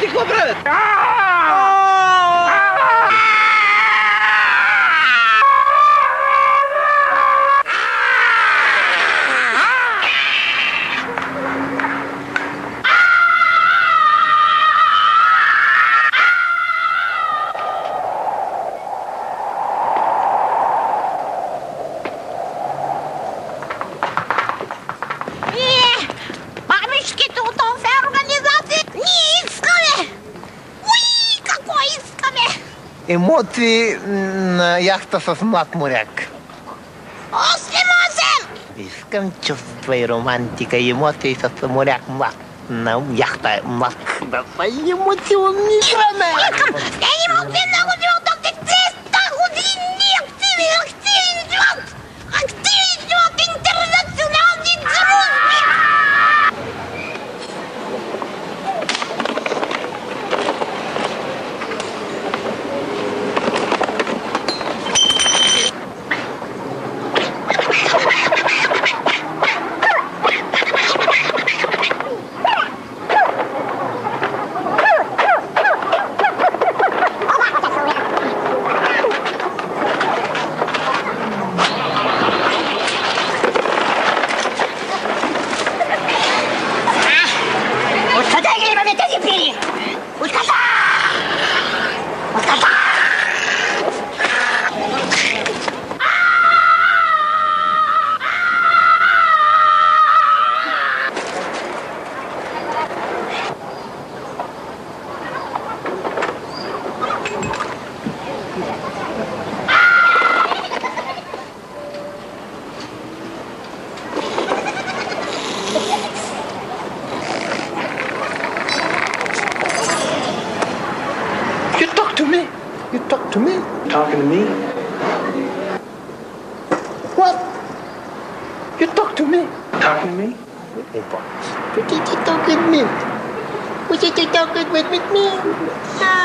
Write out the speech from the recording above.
какво правят? Емоции на яхта с млад моряк. 8-8! Искам чувства и романтика, и емоции с моряк млад. На яхта е млад. Да са емоционираме! Тези момци много живот, още 200 години активен живот! Активен живот, интернационални дружби! You talk to me? Talking to me? What? You talk to me? Talking to me? You did you talk with me? Would you talk with me? No.